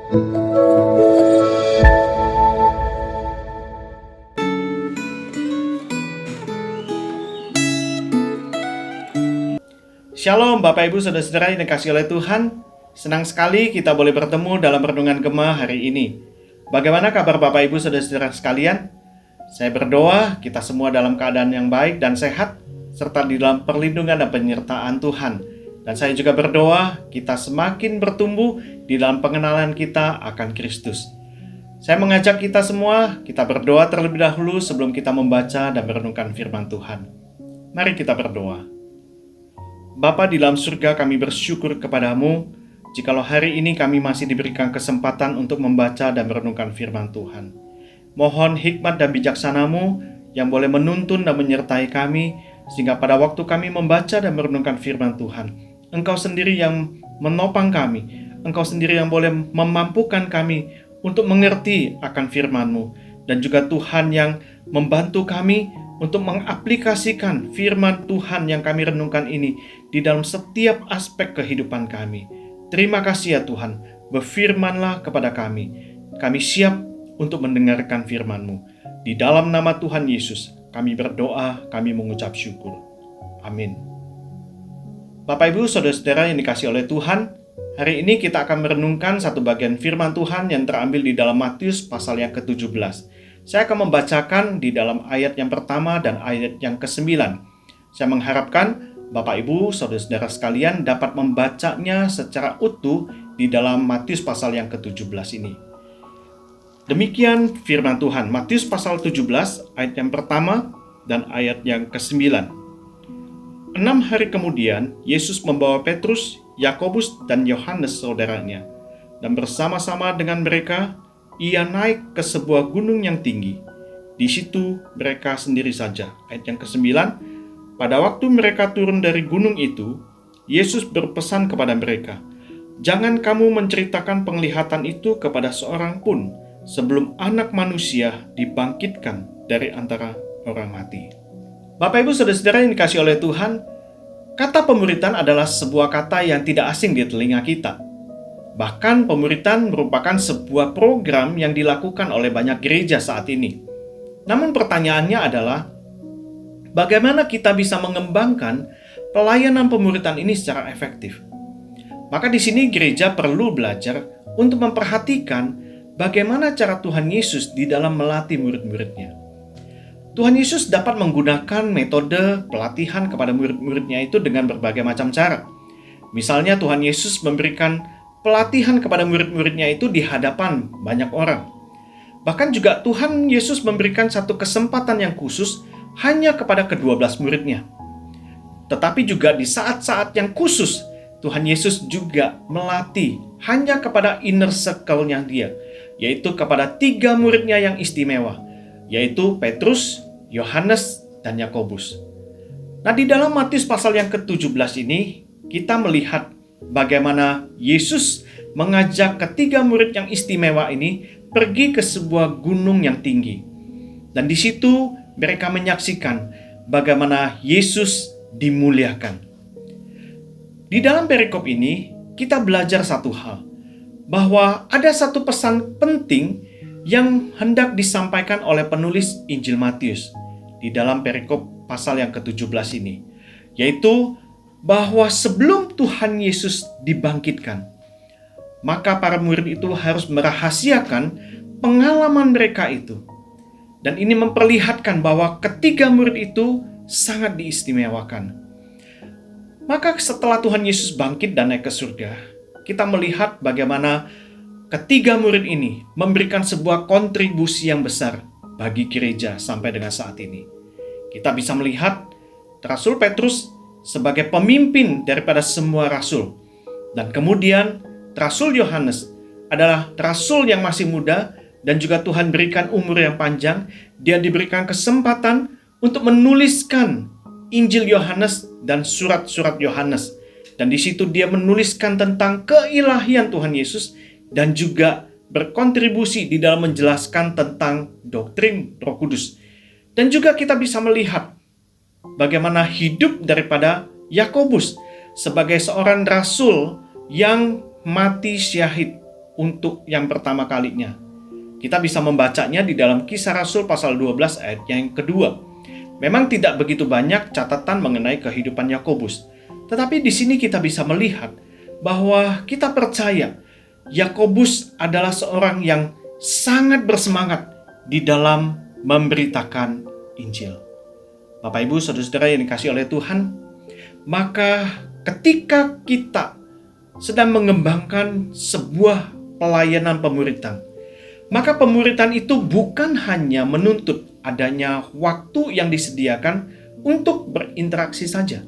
Shalom Bapak Ibu Saudara-saudara yang dikasihi oleh Tuhan. Senang sekali kita boleh bertemu dalam renungan Gema hari ini. Bagaimana kabar Bapak Ibu Saudara-saudara sekalian? Saya berdoa kita semua dalam keadaan yang baik dan sehat, serta di dalam perlindungan dan penyertaan Tuhan. Dan saya juga berdoa kita semakin bertumbuh di dalam pengenalan kita akan Kristus. Saya mengajak kita semua, kita berdoa terlebih dahulu sebelum kita membaca dan merenungkan firman Tuhan. Mari kita berdoa. Bapa di dalam surga, kami bersyukur kepadamu jikalau hari ini kami masih diberikan kesempatan untuk membaca dan merenungkan firman Tuhan. Mohon hikmat dan bijaksanamu yang boleh menuntun dan menyertai kami, sehingga pada waktu kami membaca dan merenungkan firman Tuhan, Engkau sendiri yang menopang kami, Engkau sendiri yang boleh memampukan kami untuk mengerti akan firman-Mu, dan juga Tuhan yang membantu kami untuk mengaplikasikan firman Tuhan yang kami renungkan ini di dalam setiap aspek kehidupan kami. Terima kasih ya Tuhan, berfirmanlah kepada kami. Kami siap untuk mendengarkan firman-Mu. Di dalam nama Tuhan Yesus, kami berdoa, kami mengucap syukur. Amin. Bapak Ibu Saudara-saudara yang dikasihi oleh Tuhan, hari ini kita akan merenungkan satu bagian firman Tuhan yang terambil di dalam Matius pasal yang ke-17. Saya akan membacakan di dalam ayat yang pertama dan ayat yang ke-9. Saya mengharapkan Bapak Ibu, Saudara-saudara sekalian dapat membacanya secara utuh di dalam Matius pasal yang ke-17 ini. Demikian firman Tuhan, Matius pasal 17 ayat yang pertama dan ayat yang ke-9. 6 hari kemudian, Yesus membawa Petrus, Yakobus, dan Yohanes saudaranya, dan bersama-sama dengan mereka, Ia naik ke sebuah gunung yang tinggi. Di situ mereka sendiri saja. Ayat yang ke-9, pada waktu mereka turun dari gunung itu, Yesus berpesan kepada mereka, "Jangan kamu menceritakan penglihatan itu kepada seorang pun, sebelum Anak Manusia dibangkitkan dari antara orang mati." Bapak Ibu Saudara-saudara yang dikasihi oleh Tuhan, kata pemuritan adalah sebuah kata yang tidak asing di telinga kita. Bahkan pemuritan merupakan sebuah program yang dilakukan oleh banyak gereja saat ini. Namun pertanyaannya adalah, bagaimana kita bisa mengembangkan pelayanan pemuritan ini secara efektif? Maka di sini gereja perlu belajar untuk memperhatikan bagaimana cara Tuhan Yesus di dalam melatih murid-muridnya. Tuhan Yesus dapat menggunakan metode pelatihan kepada murid-muridnya itu dengan berbagai macam cara. Misalnya Tuhan Yesus memberikan pelatihan kepada murid-muridnya itu di hadapan banyak orang. Bahkan juga Tuhan Yesus memberikan satu kesempatan yang khusus hanya kepada ke-12 muridnya. Tetapi juga di saat-saat yang khusus, Tuhan Yesus juga melatih hanya kepada inner circle-nya dia, yaitu kepada 3 muridnya yang istimewa, yaitu Petrus, Yohanes, dan Yakobus. Nah, di dalam Matius pasal yang ke-17 ini, kita melihat bagaimana Yesus mengajak ketiga murid yang istimewa ini pergi ke sebuah gunung yang tinggi. Dan di situ mereka menyaksikan bagaimana Yesus dimuliakan. Di dalam perikop ini kita belajar satu hal, bahwa ada satu pesan penting yang hendak disampaikan oleh penulis Injil Matius di dalam perikop pasal yang ke-17 ini, yaitu bahwa sebelum Tuhan Yesus dibangkitkan, maka para murid itu harus merahasiakan pengalaman mereka itu. Dan ini memperlihatkan bahwa ketiga murid itu sangat diistimewakan. Maka setelah Tuhan Yesus bangkit dan naik ke surga, kita melihat bagaimana ketiga murid ini memberikan sebuah kontribusi yang besar bagi gereja sampai dengan saat ini. Kita bisa melihat Rasul Petrus sebagai pemimpin daripada semua rasul. Dan kemudian Rasul Yohanes adalah rasul yang masih muda dan juga Tuhan berikan umur yang panjang. Dia diberikan kesempatan untuk menuliskan Injil Yohanes dan surat-surat Yohanes. Dan di situ dia menuliskan tentang keilahian Tuhan Yesus dan juga berkontribusi di dalam menjelaskan tentang doktrin Roh Kudus. Dan juga kita bisa melihat bagaimana hidup daripada Yakobus sebagai seorang rasul yang mati syahid untuk yang pertama kalinya. Kita bisa membacanya di dalam Kisah Rasul pasal 12 ayat yang kedua. Memang tidak begitu banyak catatan mengenai kehidupan Yakobus, tetapi di sini kita bisa melihat bahwa kita percaya Yakobus adalah seorang yang sangat bersemangat di dalam memberitakan Injil. Bapak Ibu, saudara-saudara yang dikasihi oleh Tuhan, maka ketika kita sedang mengembangkan sebuah pelayanan pemuritan, maka pemuritan itu bukan hanya menuntut adanya waktu yang disediakan untuk berinteraksi saja.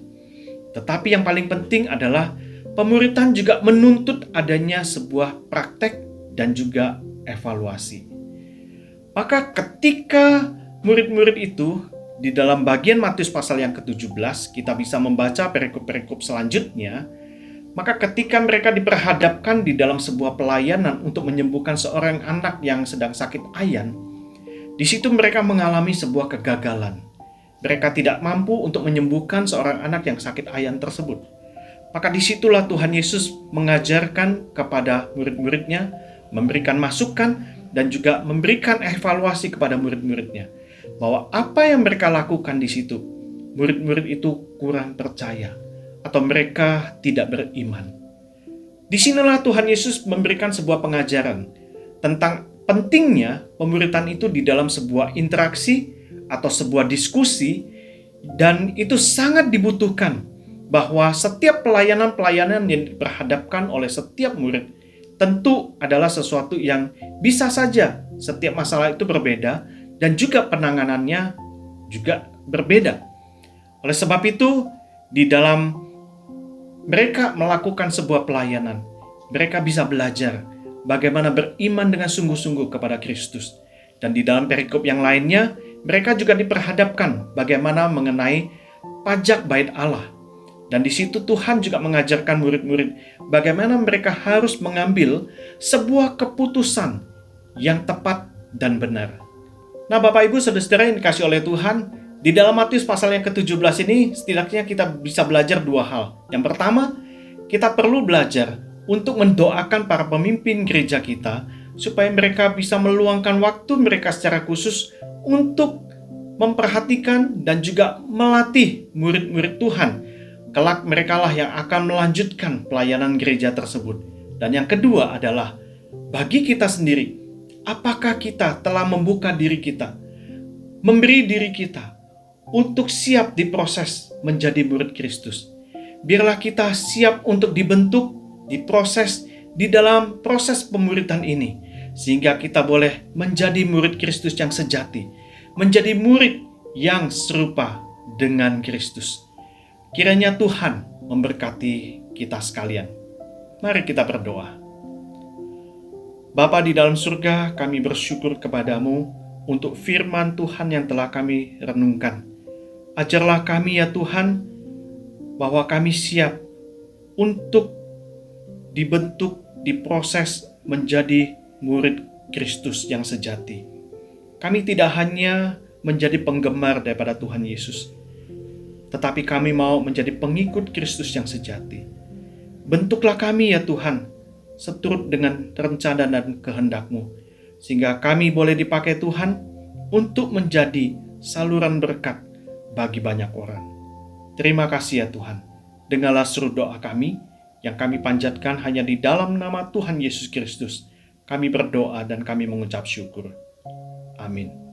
Tetapi yang paling penting adalah pemuritan juga menuntut adanya sebuah praktek dan juga evaluasi. Maka ketika murid-murid itu di dalam bagian Matius pasal yang ke-17, kita bisa membaca perikop-perikop selanjutnya. Maka ketika mereka diperhadapkan di dalam sebuah pelayanan untuk menyembuhkan seorang anak yang sedang sakit ayan, di situ mereka mengalami sebuah kegagalan. Mereka tidak mampu untuk menyembuhkan seorang anak yang sakit ayan tersebut. Maka disitulah Tuhan Yesus mengajarkan kepada murid-muridnya, memberikan masukan dan juga memberikan evaluasi kepada murid-muridnya, bahwa apa yang mereka lakukan di situ, murid-murid itu kurang percaya atau mereka tidak beriman. Disinilah Tuhan Yesus memberikan sebuah pengajaran tentang pentingnya pemuritan itu di dalam sebuah interaksi atau sebuah diskusi, dan itu sangat dibutuhkan bahwa setiap pelayanan-pelayanan yang diperhadapkan oleh setiap murid tentu adalah sesuatu yang bisa saja setiap masalah itu berbeda dan juga penanganannya juga berbeda. Oleh sebab itu, di dalam mereka melakukan sebuah pelayanan, mereka bisa belajar bagaimana beriman dengan sungguh-sungguh kepada Kristus. Dan di dalam perikop yang lainnya, mereka juga diperhadapkan bagaimana mengenai pajak bait Allah. Dan di situ Tuhan juga mengajarkan murid-murid bagaimana mereka harus mengambil sebuah keputusan yang tepat dan benar. Nah, Bapak Ibu saudara-saudara yang dikasihi oleh Tuhan, di dalam Matius pasal yang ke-17 ini setidaknya kita bisa belajar dua hal. Yang pertama, kita perlu belajar untuk mendoakan para pemimpin gereja kita supaya mereka bisa meluangkan waktu mereka secara khusus untuk memperhatikan dan juga melatih murid-murid Tuhan. Kelak merekalah yang akan melanjutkan pelayanan gereja tersebut. Dan yang kedua adalah bagi kita sendiri, apakah kita telah membuka diri kita, memberi diri kita untuk siap diproses menjadi murid Kristus. Biarlah kita siap untuk dibentuk, diproses di dalam proses pemuritan ini, sehingga kita boleh menjadi murid Kristus yang sejati, menjadi murid yang serupa dengan Kristus. Kiranya Tuhan memberkati kita sekalian. Mari kita berdoa. Bapa di dalam surga, kami bersyukur kepadamu untuk firman Tuhan yang telah kami renungkan. Ajarlah kami ya Tuhan, bahwa kami siap untuk dibentuk, diproses menjadi murid Kristus yang sejati. Kami tidak hanya menjadi penggemar daripada Tuhan Yesus, tetapi kami mau menjadi pengikut Kristus yang sejati. Bentuklah kami ya Tuhan, seturut dengan rencana dan kehendak-Mu, sehingga kami boleh dipakai Tuhan untuk menjadi saluran berkat bagi banyak orang. Terima kasih ya Tuhan. Dengarlah seru doa kami yang kami panjatkan hanya di dalam nama Tuhan Yesus Kristus. Kami berdoa dan kami mengucap syukur. Amin.